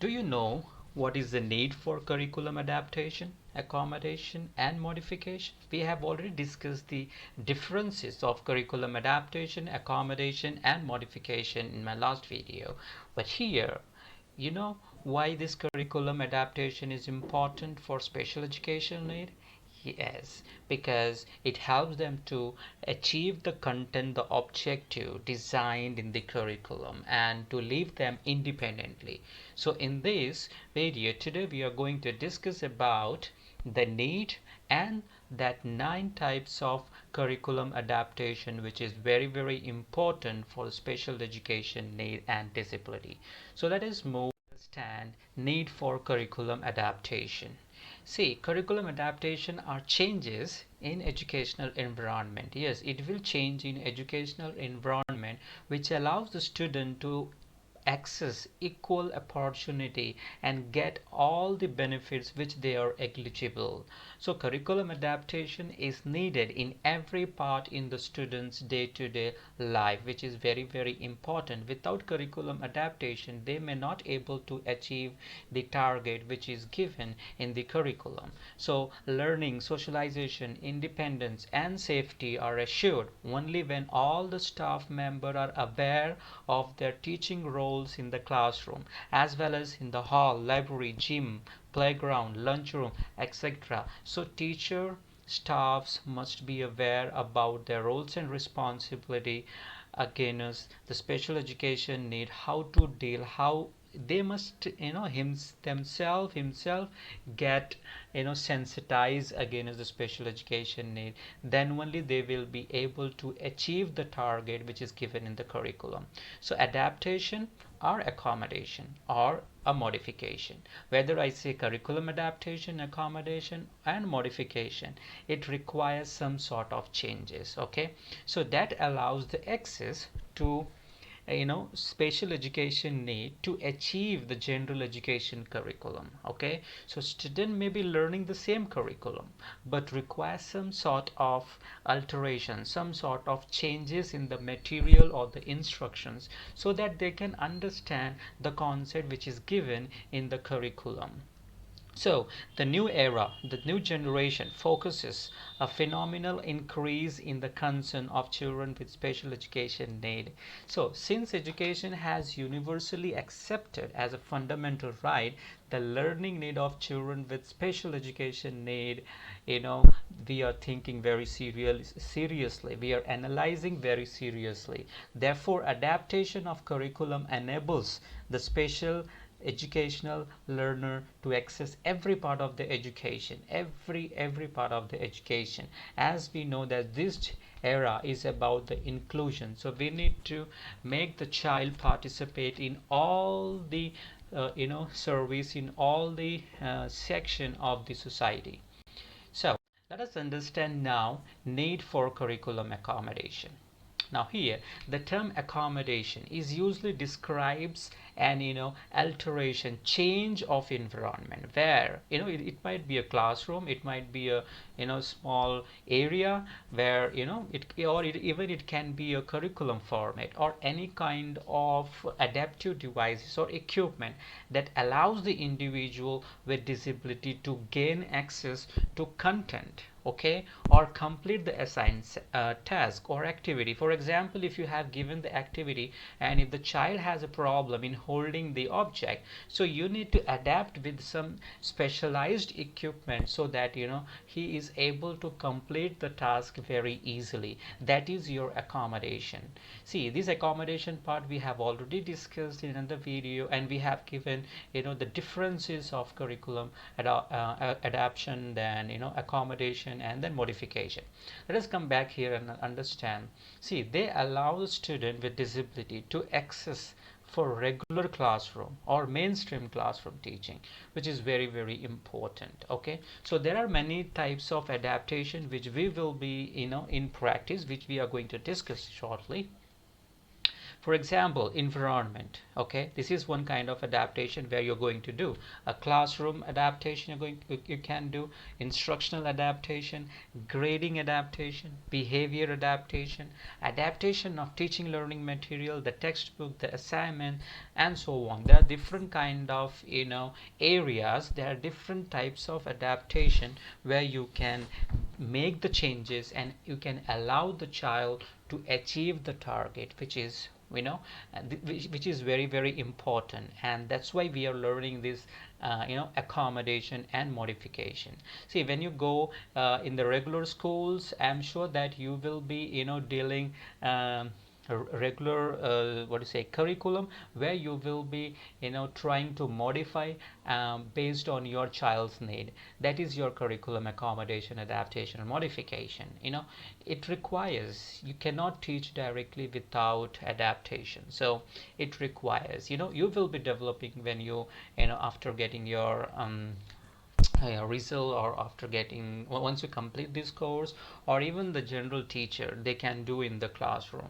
Do you know what is the need for curriculum adaptation, accommodation, and modification? We have already discussed the differences of curriculum adaptation, accommodation, and modification in my last video. But here, you know why this curriculum adaptation is important for special education need? Yes, because it helps them to achieve the content, the objective designed in the curriculum and to leave them independently. So in this video today we are going to discuss about the need and that 9 types of curriculum adaptation which is very important for special education need and disability. So let us move understand need for curriculum adaptation. See, curriculum adaptation are changes in educational environment. Yes, it will change in educational environment which allows the student to access equal opportunity and get all the benefits which they are eligible. So curriculum adaptation is needed in every part in the student's day-to-day life, which is very important. Without curriculum adaptation they may not able to achieve the target which is given in the curriculum. So learning, socialization, independence and safety are assured only when all the staff members are aware of their teaching role in the classroom as well as in the hall, library, gym, playground, lunchroom, etc. So teacher staffs must be aware about their roles and responsibility against the special education need, how to deal, how they must themselves himself get sensitized against the special education need. Then only they will be able to achieve the target which is given in the curriculum. So adaptation or accommodation or a modification, whether I say curriculum adaptation, accommodation and modification, it requires some sort of changes. Okay, so that allows the access to special education need to achieve the general education curriculum. Okay, so student may be learning the same curriculum but require some sort of alteration, some sort of changes in the material or the instructions so that they can understand the concept which is given in the curriculum. So the new era, the new generation focuses a phenomenal increase in the concern of children with special education need. So since education has universally accepted as a fundamental right, the learning need of children with special education need, we are thinking very seriously. We are analyzing very seriously. Therefore, adaptation of curriculum enables the special educational learner to access every part of the education, every part of the education, as we know that this era is about the inclusion. So we need to make the child participate in all the service, in all the section of the society. So let us understand now need for curriculum accommodation. Now here the term accommodation is usually describes an alteration, change of environment where it might be a classroom, it might be a small area where even it can be a curriculum format or any kind of adaptive devices or equipment that allows the individual with disability to gain access to content, okay, or complete the assigned task or activity. For example, if you have given the activity and if the child has a problem in holding the object, so you need to adapt with some specialized equipment so that he is able to complete the task very easily. That is your accommodation. See, this accommodation part we have already discussed in another video, and we have given the differences of curriculum adaptation, then accommodation and then modification. Let us come back here and understand. See, they allow the student with disability to access for regular classroom or mainstream classroom teaching, which is very important. Okay, so there are many types of adaptation which we will be in practice, which we are going to discuss shortly. For example, environment. Okay, this is one kind of adaptation where you're going to do a classroom adaptation. You can do instructional adaptation, grading adaptation, behavior adaptation, adaptation of teaching learning material, the textbook, the assignment, and so on. There are different kind of areas. There are different types of adaptation where you can make the changes and you can allow the child to achieve the target, which is which is very, very important. And that's why we are learning this accommodation and modification. See, when you go in the regular schools, I'm sure that you will be dealing regular what do you say curriculum, where you will be trying to modify based on your child's need. That is your curriculum accommodation, adaptation, and modification. It requires, you cannot teach directly without adaptation. So it requires, you will be developing when after getting your result, or after getting, once you complete this course, or even the general teacher, they can do in the classroom.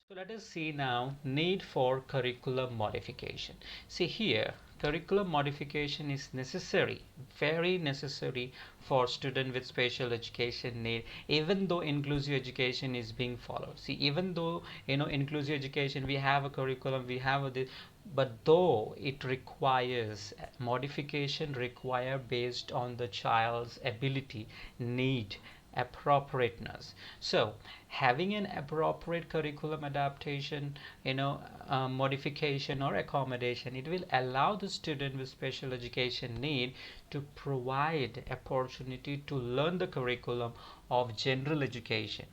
So let us see now need for curriculum modification. See here, curriculum modification is necessary, very necessary for student with special education need, even though inclusive education is being followed. See, even though inclusive education, we have a curriculum, we have this, but though it requires modification, require based on the child's ability, need, appropriateness. So having an appropriate curriculum adaptation, modification or accommodation, it will allow the student with special education need to provide opportunity to learn the curriculum of general education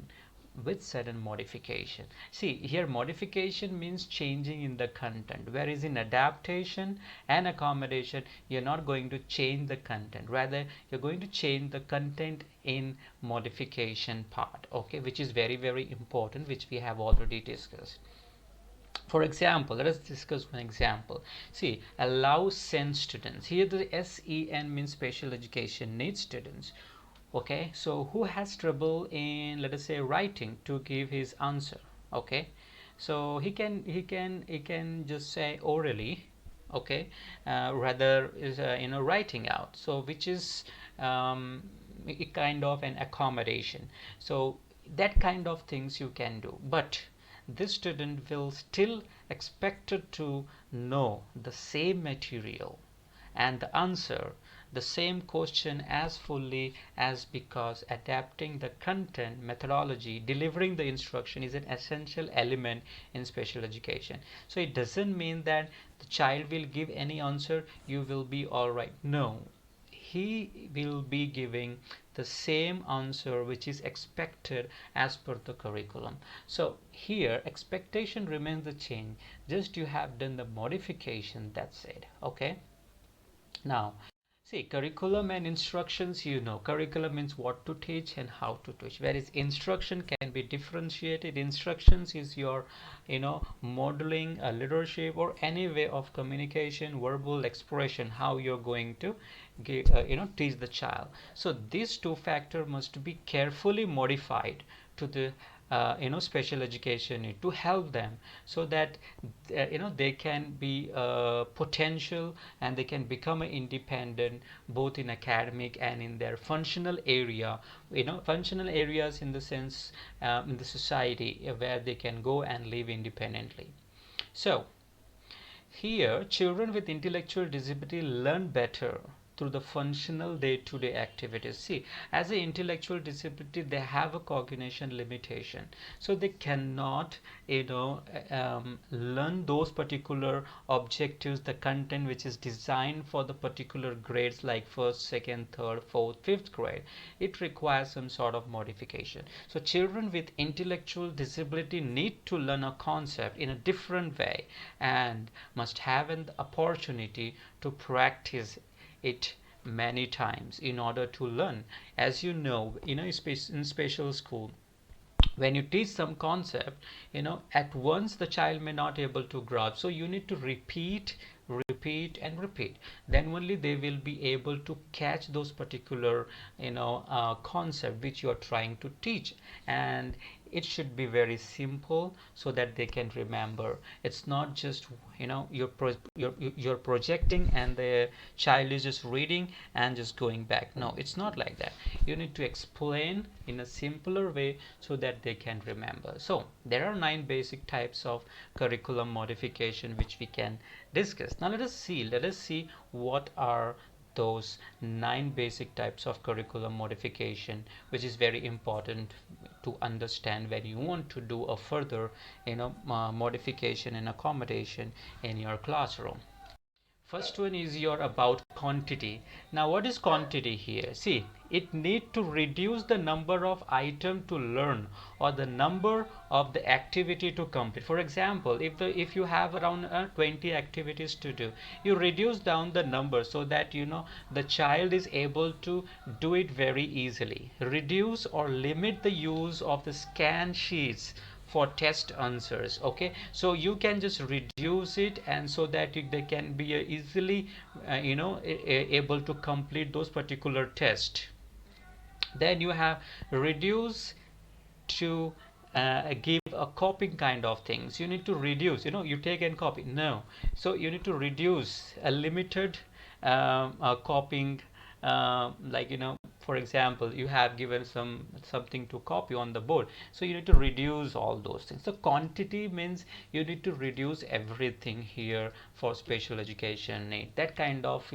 with certain modification. See here, modification means changing in the content, whereas in adaptation and accommodation, you're not going to change the content, rather you're going to change the content in modification part, okay, which is very, very important, which we have already discussed. For example, let us discuss one example. See, allow SEN students. Here the SEN means special education needs students. Okay, so who has trouble in, let us say, writing, to give his answer. Okay, so he can just say orally. Okay, rather is writing out. So which is a kind of an accommodation. So that kind of things you can do, but this student will still expected to know the same material and the answer the same question as fully as, because adapting the content, methodology, delivering the instruction is an essential element in special education. So it doesn't mean that the child will give any answer, you will be all right. No, he will be giving the same answer which is expected as per the curriculum. So here expectation remains the same, just you have done the modification, that's it. Okay, now see, curriculum and instructions, curriculum means what to teach and how to teach, whereas instruction can be differentiated. Instructions is your, modeling, leadership, or any way of communication, verbal expression, how you're going to give, teach the child. So these two factors must be carefully modified to the special education need, to help them, so that they can be potential and they can become independent, both in academic and in their functional area, functional areas in the sense in the society, where they can go and live independently. So here, children with intellectual disability learn better through the functional day-to-day activities. See, as an intellectual disability, they have a cognition limitation, so they cannot learn those particular objectives, the content which is designed for the particular grades, like first, second, third, fourth, fifth grade. It requires some sort of modification. So children with intellectual disability need to learn a concept in a different way and must have an opportunity to practice it many times in order to learn. As you know, in special school, when you teach some concept, at once the child may not able to grasp, so you need to repeat and repeat, then only they will be able to catch those particular concept which you are trying to teach. And it should be very simple so that they can remember. It's not just, you're projecting and the child is just reading and just going back. No, it's not like that. You need to explain in a simpler way so that they can remember. So there are 9 basic types of curriculum modification which we can discuss. Now let us see what are those 9 basic types of curriculum modification, which is very important to understand when you want to do a further modification and accommodation in your classroom. First one is your about quantity. Now what is quantity here? See, it need to reduce the number of item to learn or the number of the activity to complete. For example, if you have around 20 activities to do, you reduce down the number so that the child is able to do it very easily. Reduce or limit the use of the scan sheets for test answers. Okay, so you can just reduce it, and so that they can be easily able to complete those particular tests. Then you have reduce to give a copying kind of things. You need to reduce, you take and copy, no. So you need to reduce a limited copying, like for example, you have given something to copy on the board, so you need to reduce all those things. So quantity means you need to reduce everything here for special education need. That kind of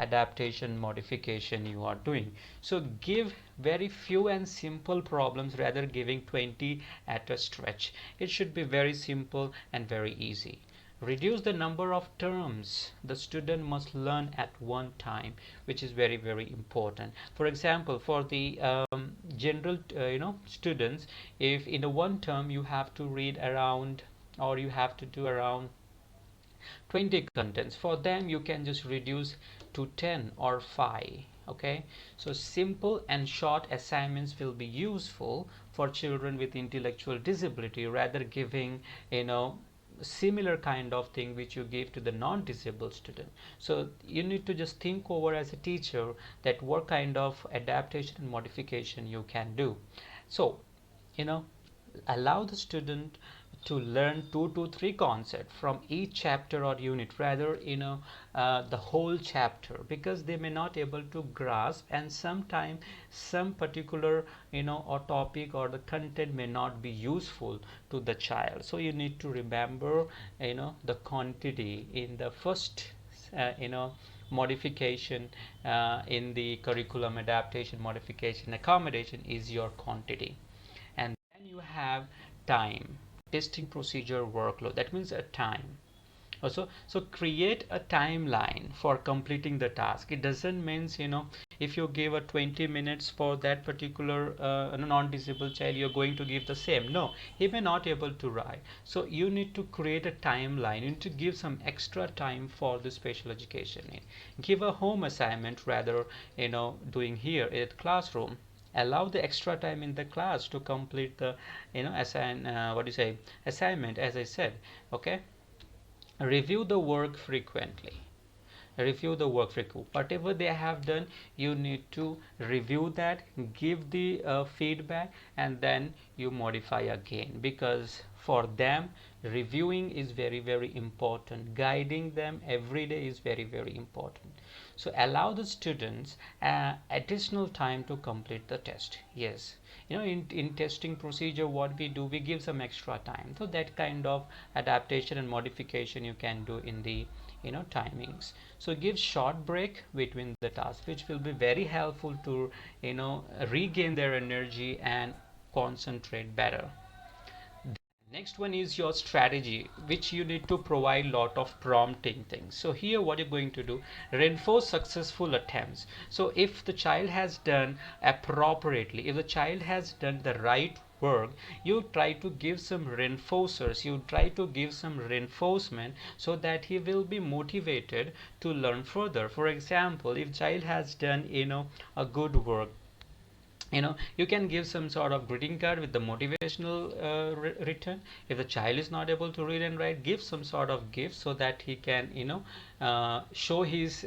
adaptation modification you are doing. So give very few and simple problems rather giving 20 at a stretch. It should be very simple and very easy. Reduce the number of terms the student must learn at one time, which is very, very important. For example, for the general students, if in a one term you have to read around, or you have to do around 20 contents, for them you can just reduce to 10 or 5. Okay, so simple and short assignments will be useful for children with intellectual disability, rather giving similar kind of thing which you give to the non-disabled student. So you need to just think over as a teacher that what kind of adaptation and modification you can do. So allow the student to learn 2 to 3 concepts from each chapter or unit, rather the whole chapter, because they may not able to grasp, and sometimes some particular or topic or the content may not be useful to the child. So you need to remember the quantity in the first modification in the curriculum adaptation, modification, accommodation is your quantity. And then you have time, testing procedure, workload. That means a time. Also, so create a timeline for completing the task. It doesn't mean if you give a 20 minutes for that particular non-disabled child, you're going to give the same. No, he may not able to write. So you need to create a timeline. You need to give some extra time for the special education need. Give a home assignment rather doing here at classroom. Allow the extra time in the class to complete the assignment, as I said. Okay, review the work frequently. Whatever they have done, you need to review that, give the feedback, and then you modify again, because for them reviewing is very, very important. Guiding them every day is very, very important. So allow the students additional time to complete the test. Yes, in testing procedure, what we do, we give some extra time. So that kind of adaptation and modification you can do in the timings. So give short break between the tasks, which will be very helpful to regain their energy and concentrate better. Next one is your strategy, which you need to provide lot of prompting things. So here what you're going to do, reinforce successful attempts. So if the child has done appropriately, if the child has done the right work, you try to give some reinforcers, you try to give some reinforcement, so that he will be motivated to learn further. For example, if child has done a good work, you can give some sort of greeting card with the motivational return. If the child is not able to read and write, give some sort of gift so that he can show his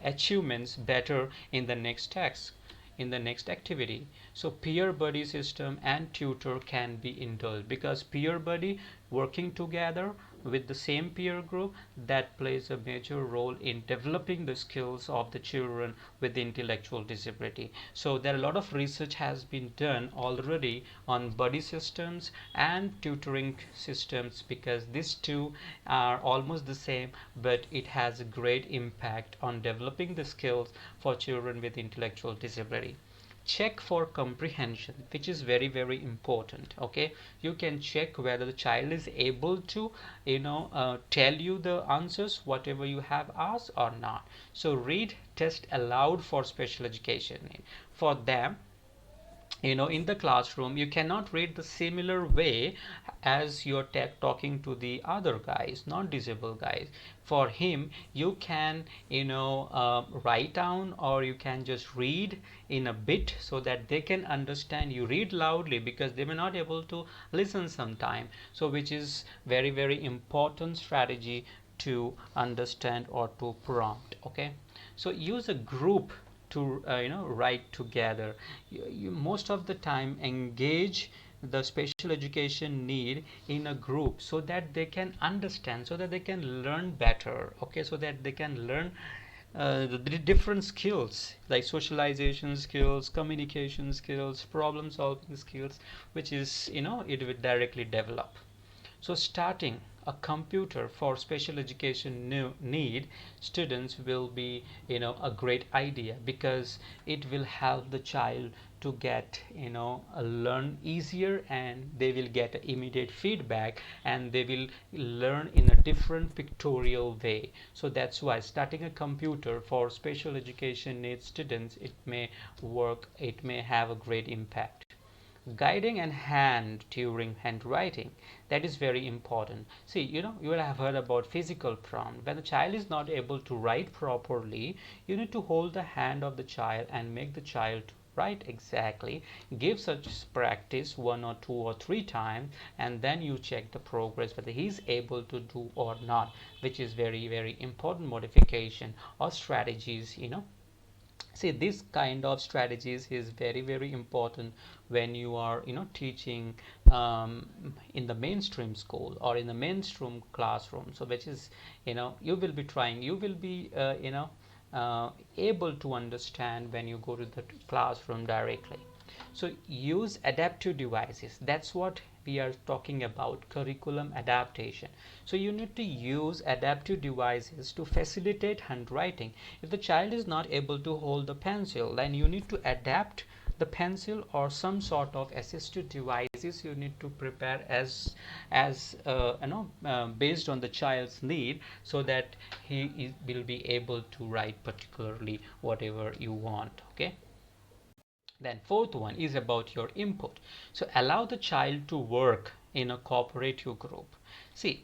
achievements better in the next task. in the next activity. So peer buddy system and tutor can be indulged, because peer buddy working together with the same peer group, that plays a major role in developing the skills of the children with intellectual disability. So there are a lot of research has been done already on buddy systems and tutoring systems, because these two are almost the same, but it has a great impact on developing the skills for children with intellectual disability. Check for comprehension, which is very very important. Okay, you can check whether the child is able to tell you the answers whatever you have asked or not. So read test aloud for special education. For them, in the classroom you cannot read the similar way as you're talking to the other guys, non-disabled guys. For him you can write down, or you can just read in a bit so that they can understand. You read loudly because they may not able to listen sometime, so which is very very important strategy to understand or to prompt. Okay, so use a group to write together. You most of the time engage the special education need in a group so that they can understand, so that they can learn better. Okay, so that they can learn the different skills like socialization skills, communication skills, problem solving skills, which is it will directly develop. So starting a computer for special education need students will be a great idea, because it will help the child to get learn easier, and they will get immediate feedback, and they will learn in a different pictorial way. So that's why starting a computer for special education needs students, it may work, it may have a great impact. Guiding and hand during handwriting, that is very important. See, you will have heard about physical prompt. When the child is not able to write properly, you need to hold the hand of the child and make the child write exactly. Give such practice 1 or 2 or 3 times, and then you check the progress whether he is able to do or not, which is very very important modification or strategies. See, this kind of strategies is very very important when you are teaching in the mainstream school or in the mainstream classroom. So which is you will be trying, you will be able to understand when you go to the classroom directly. So use adaptive devices. That's what we are talking about, curriculum adaptation. So you need to use adaptive devices to facilitate handwriting. If the child is not able to hold the pencil, then you need to adapt the pencil or some sort of assistive devices you need to prepare as based on the child's need, so that he will be able to write particularly whatever you want. Okay, then fourth one is about your input. So allow the child to work in a cooperative group. See,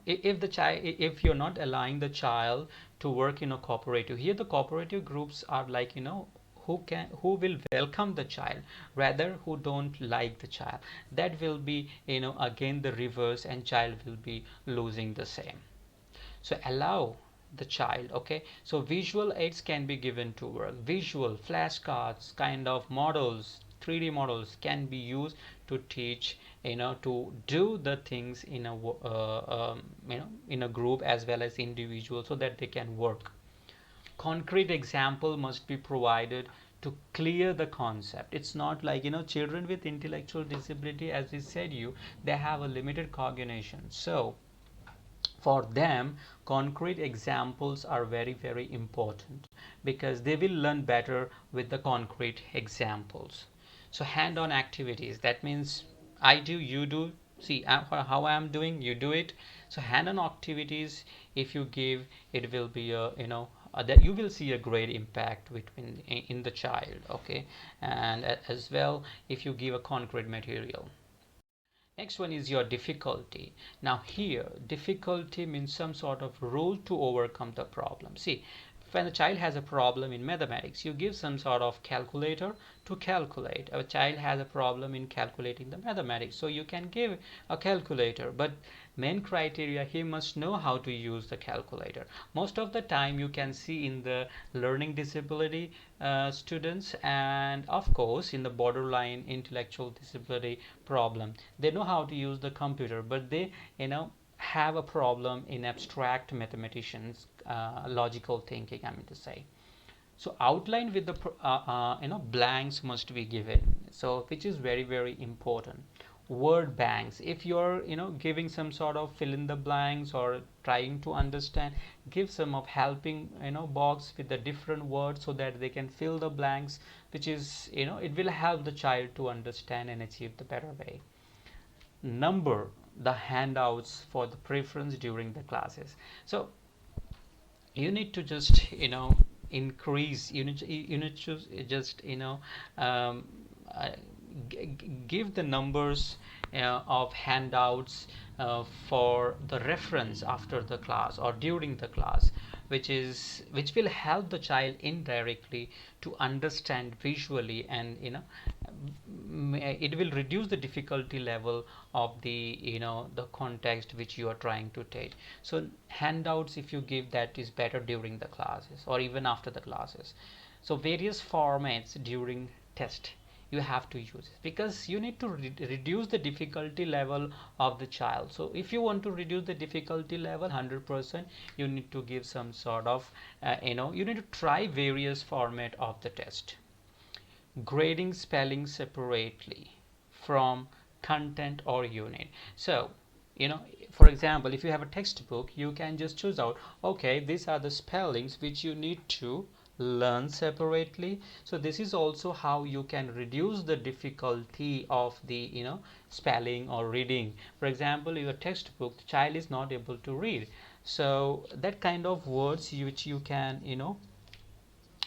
if the child, if you're not allowing the child to work in a cooperative, here the cooperative groups are like who will welcome the child, rather who don't like the child. That will be again the reverse, and child will be losing the same. So allow the child. Okay, so visual aids can be given to work. Visual flashcards, kind of models, 3D models can be used to teach, to do the things in a in a group as well as individual, so that they can work. Concrete example must be provided to clear the concept. It's not like children with intellectual disability, as we said, they have a limited cognition. So for them, concrete examples are very very important, because they will learn better with the concrete examples. So hand-on activities, that means I do, you do. See how I am doing, you do it. So hand-on activities, if you give, it will be a that you will see a great impact between in the child. Okay, and as well if you give a concrete material. Next one is your difficulty. Now here, difficulty means some sort of rule to overcome the problem. See, when a child has a problem in mathematics, you give some sort of calculator to calculate. A child has a problem in calculating the mathematics, so you can give a calculator, but Main criteria, he must know how to use the calculator. Most of the time you can see in the learning disability students, and of course in the borderline intellectual disability problem, they know how to use the computer, but they have a problem in abstract mathematicians, logical thinking, I mean to say. So outline with the blanks must be given, so which is very very important. Word banks, if you're giving some sort of fill in the blanks or trying to understand, give some of helping box with the different words so that they can fill the blanks, which is it will help the child to understand and achieve the better way. Number the handouts for the preference during the classes. So you need to just increase, you need to just um, uh, give the numbers of handouts for the reference after the class or during the class, which will help the child indirectly to understand visually, and it will reduce the difficulty level of the context which you are trying to take. So handouts, if you give, that is better during the classes or even after the classes. So various formats during test you have to use it, because you need to reduce the difficulty level of the child. So if you want to reduce the difficulty level 100%, you need to give some sort of you need to try various format of the test. Grading spelling separately from content or unit. So for example, if you have a textbook, you can just choose out, okay, these are the spellings which you need to learn separately. So this is also how you can reduce the difficulty of the spelling or reading. For example, your textbook, the child is not able to read, so that kind of words which you can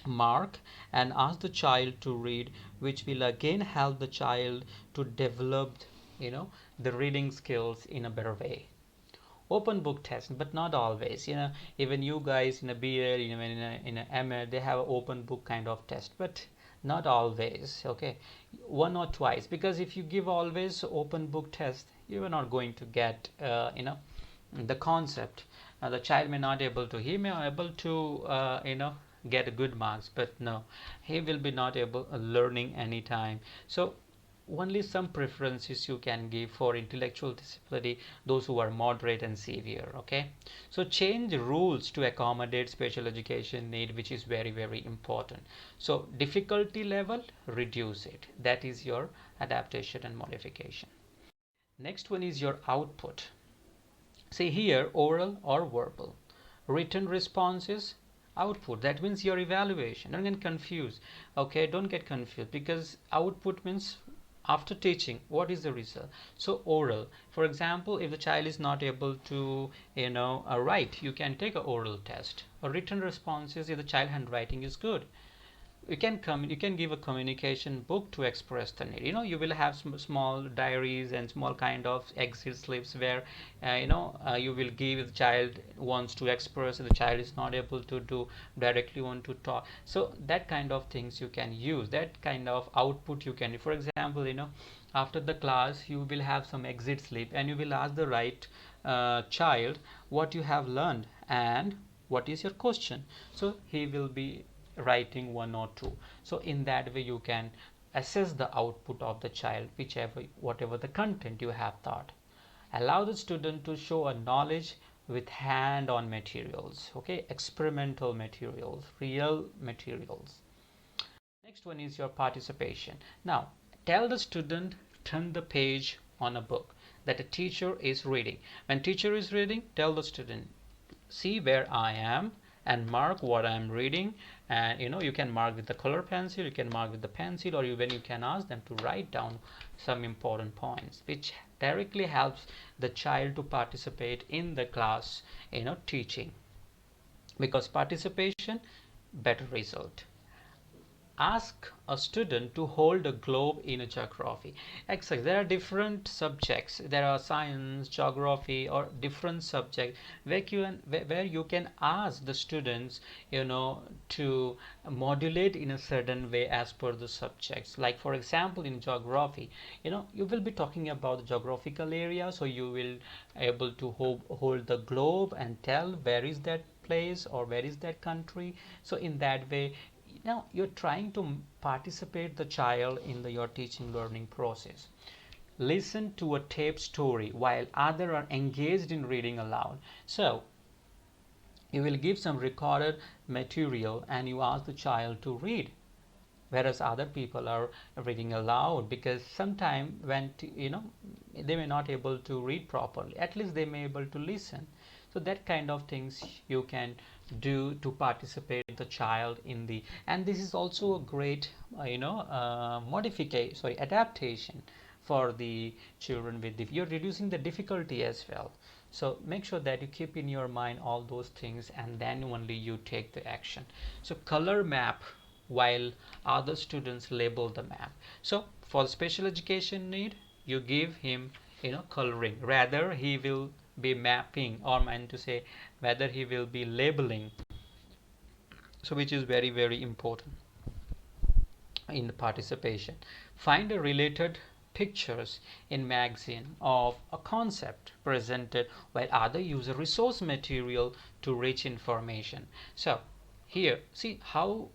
mark and ask the child to read, which will again help the child to develop the reading skills in a better way. Open book test, but not always. Even you guys in a BA, even in a MA, they have an open book kind of test, but not always. Okay, one or twice, because if you give always open book test, you are not going to get the concept. The child may not able to, he may able to get good marks, but no, he will be not able learning anytime. So only some preferences you can give for intellectual disability, those who are moderate and severe. Okay, so change rules to accommodate special education need, which is very very important. So difficulty level, reduce it, that is your adaptation and modification. Next one is your output. See here, oral or verbal. Written responses, output, that means your evaluation. Don't get confused. Okay, don't get confused, because output means after teaching what is the result. So oral, for example, if the child is not able to write, you can take an oral test. A written responses, if the child handwriting is good, you can give a communication book to express the need. You will have some small diaries and small kind of exit slips where you will give, the child wants to express, the child is not able to do directly, want to talk. So that kind of things you can use, that kind of output you can, for example, after the class you will have some exit slip and you will ask the right child what you have learned and what is your question. So he will be writing one or two. So in that way you can assess the output of the child, whatever the content you have taught. Allow the student to show a knowledge with hand-on materials, okay, experimental materials, real materials. Next one is your participation. Now tell the student, turn the page on a book that a teacher is reading. When teacher is reading, tell the student, see where I am and mark what I am reading. And you can mark with the color pencil, you can mark with the pencil, or even you can ask them to write down some important points, which directly helps the child to participate in the class teaching, because participation, better result. ask a student to hold a globe in a geography. Exactly. There are different subjects. There are science, geography, or different subjects where you can ask the students, to modulate in a certain way as per the subjects. Like for example, in geography, you will be talking about the geographical area, so you will able to hold the globe and tell where is that place or where is that country. So in that way, now you're trying to participate the child in your teaching learning process. Listen to a tape story while others are engaged in reading aloud. So you will give some recorded material and you ask the child to read, whereas other people are reading aloud, because sometimes when they may not able to read properly, at least they may able to listen. So that kind of things you can do to participate the child in the, and this is also a great modification, sorry, adaptation for the children with you're reducing the difficulty as well. So make sure that you keep in your mind all those things and then only you take the action. So color map while other students label the map. So for the special education need, you give him coloring, rather he will be mapping, or meant to say whether he will be labeling, so which is very very important in the participation. Find a related pictures in magazine of a concept presented, while other use a resource material to reach information. So here see how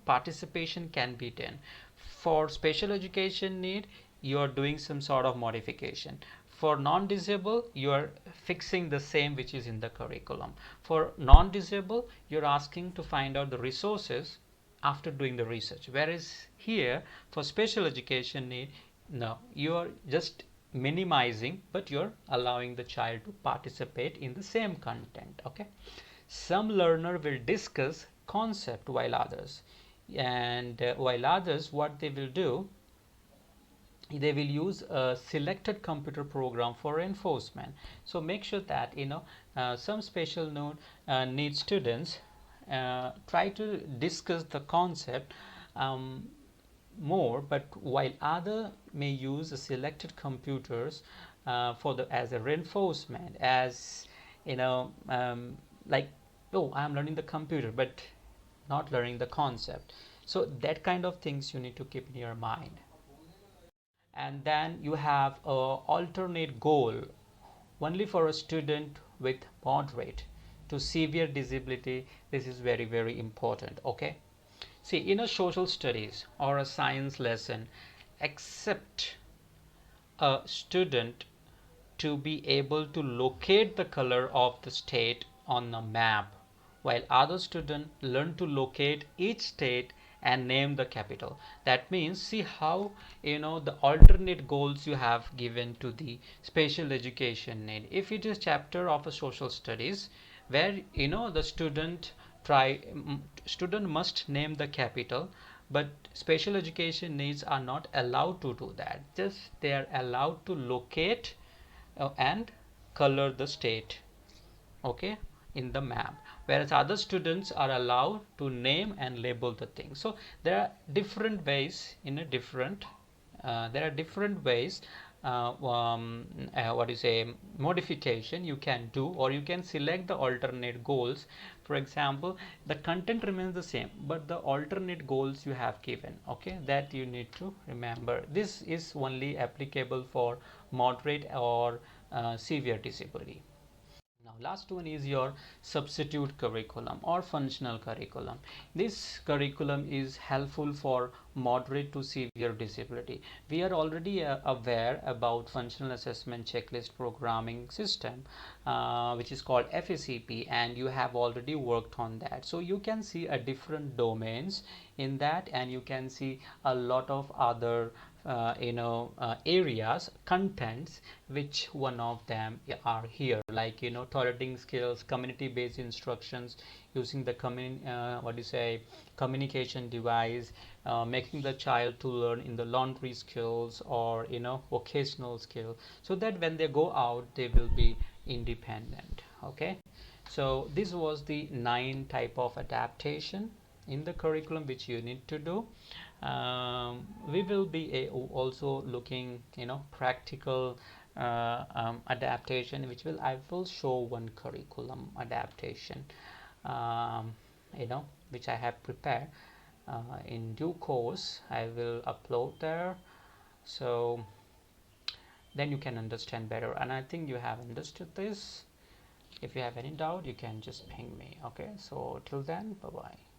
participation can be done. For special education need, you are doing some sort of modification. For non-disabled, you are fixing the same which is in the curriculum. For non-disabled, you're asking to find out the resources after doing the research, whereas here for special education need, no, you are just minimizing, but you're allowing the child to participate in the same content. Okay, some learner will discuss concept while others, and while others what they will do, they will use a selected computer program for reinforcement. So make sure that some special need students try to discuss the concept more, but while other may use a selected computers for the as a reinforcement, as like, oh, I am learning the computer but not learning the concept. So that kind of things you need to keep in your mind. And then you have a alternate goal only for a student with moderate to severe disability. This is very very important. Okay, see, in a social studies or a science lesson, accept a student to be able to locate the color of the state on the map, while other students learn to locate each state and name the capital. That means, see how the alternate goals you have given to the special education need. If it is chapter of a social studies where the student must name the capital, but special education needs are not allowed to do that. Just they are allowed to locate and color the state, okay, in the map, whereas other students are allowed to name and label the thing. So there are different ways in a different there are different ways what is a modification you can do, or you can select the alternate goals. For example, the content remains the same, but the alternate goals you have given, okay, that you need to remember. This is only applicable for moderate or severe disability. Now last one is your substitute curriculum or functional curriculum. This curriculum is helpful for moderate to severe disability. We are already aware about functional assessment checklist programming system, which is called FACP, and you have already worked on that. So you can see a different domains in that, and you can see a lot of other areas, contents, which one of them are here, like tolerating skills, community based instructions, using the communication device, making the child to learn in the laundry skills or vocational skill, so that when they go out they will be independent. Okay, so this was the 9 type of adaptation in the curriculum which you need to do. We will be also looking, practical adaptation, which I will show one curriculum adaptation, um, which I have prepared. In due course I will upload there, so then you can understand better, and I think you have understood this. If you have any doubt, you can just ping me. Okay, so till then, bye bye.